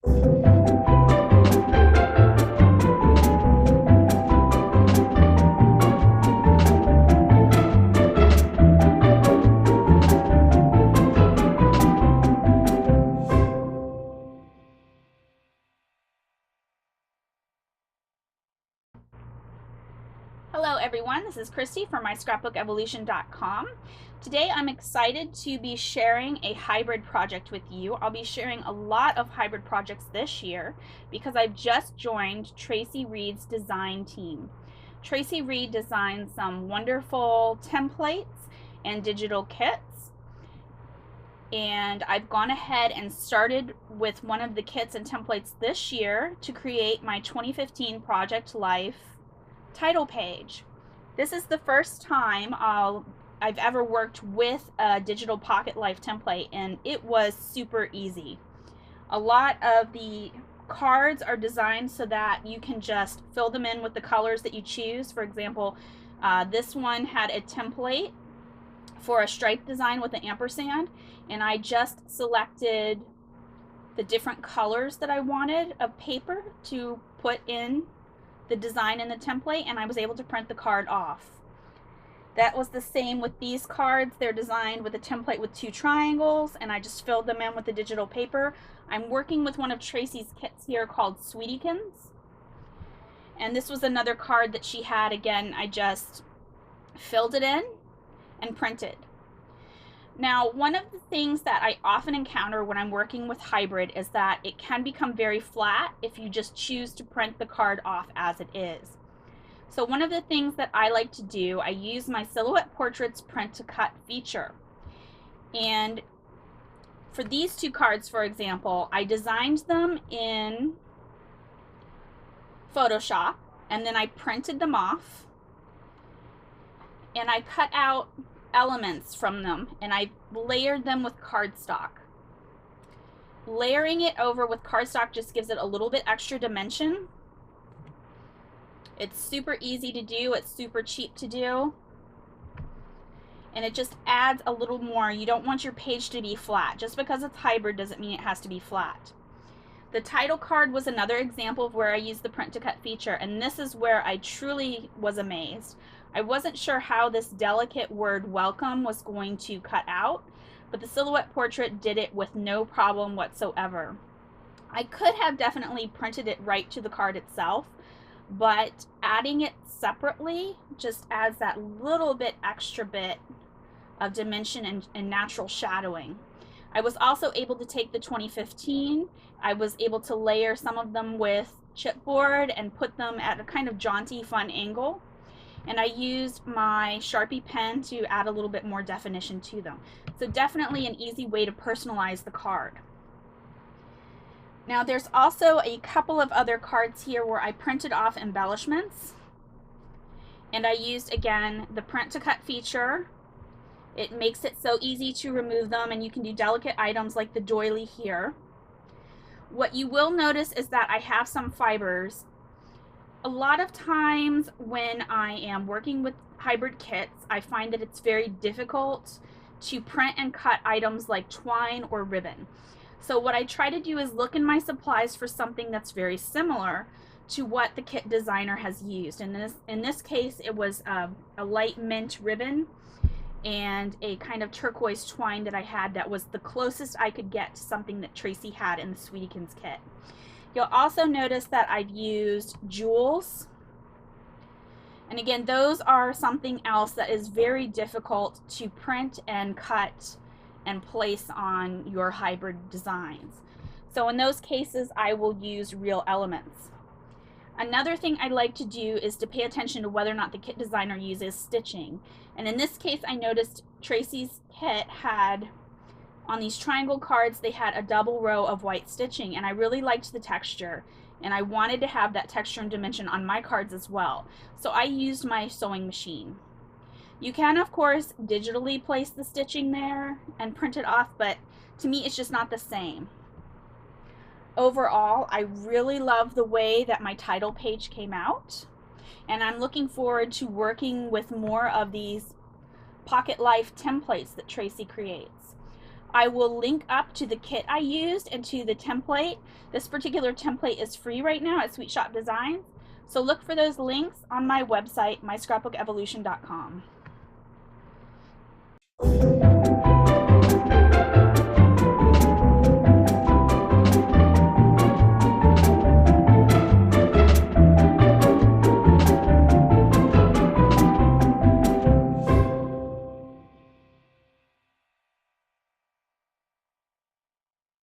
Hello everyone, this is Christy from MyScrapbookEvolution.com. Today I'm excited to be sharing a hybrid project with you. I'll be sharing a lot of hybrid projects this year because I've just joined Tracy Reed's design team. Tracy Reed designs some wonderful templates and digital kits, and I've gone ahead and started with one of the kits and templates this year to create my 2015 Project Life title page. This is the first time I've ever worked with a digital Pocket Life template, and it was super easy. A lot of the cards are designed so that you can just fill them in with the colors that you choose. For example, this one had a template for a stripe design with an ampersand, and I just selected the different colors that I wanted of paper to put in the design in the template, and I was able to print the card off. That was the same with these cards. They're designed with a template with 2 triangles, and I just filled them in with the digital paper. I'm working with one of Tracy's kits here called Sweetiekins, and this was another card that she had. Again, I just filled it in and printed. Now, one of the things that I often encounter when I'm working with hybrid is that it can become very flat if you just choose to print the card off as it is. So one of the things that I like to do, I use my Silhouette Portraits print to cut feature. And for these 2 cards, for example, I designed them in Photoshop, and then I printed them off, and I cut out elements from them, and I layered them with cardstock. Layering it over with cardstock just gives it a little bit extra dimension. It's super easy to do, it's super cheap to do, and it just adds a little more. You don't want your page to be flat. Just because it's hybrid doesn't mean it has to be flat. The title card was another example of where I used the print to cut feature, and this is where I truly was amazed. I wasn't sure how this delicate word welcome was going to cut out, but the Silhouette Portrait did it with no problem whatsoever. I could have definitely printed it right to the card itself, but adding it separately just adds that little bit extra bit of dimension and natural shadowing. I was also able to take the 2015, I was able to layer some of them with chipboard and put them at a kind of jaunty, fun angle. And I used my Sharpie pen to add a little bit more definition to them. So definitely an easy way to personalize the card. Now there's also a couple of other cards here where I printed off embellishments, and I used, again, the print to cut feature. It makes it so easy to remove them, and you can do delicate items like the doily here. What you will notice is that I have some fibers. A lot of times when I am working with hybrid kits, I find that it's very difficult to print and cut items like twine or ribbon. So what I try to do is look in my supplies for something that's very similar to what the kit designer has used. In this case, it was a light mint ribbon and a kind of turquoise twine that I had that was the closest I could get to something that Tracy had in the Sweetiekins kit. You'll also notice that I've used jewels, and again, those are something else that is very difficult to print and cut and place on your hybrid designs. So in those cases, I will use real elements. Another thing I like to do is to pay attention to whether or not the kit designer uses stitching. And in this case, I noticed Tracy's kit had, on these triangle cards, they had a double row of white stitching, and I really liked the texture, and I wanted to have that texture and dimension on my cards as well. So I used my sewing machine. You can, of course, digitally place the stitching there and print it off, but to me it's just not the same. Overall, I really love the way that my title page came out, and I'm looking forward to working with more of these Pocket Life templates that Tracy creates. I will link up to the kit I used and to the template. This particular template is free right now at Sweet Shop Designs. So look for those links on my website, myscrapbookevolution.com.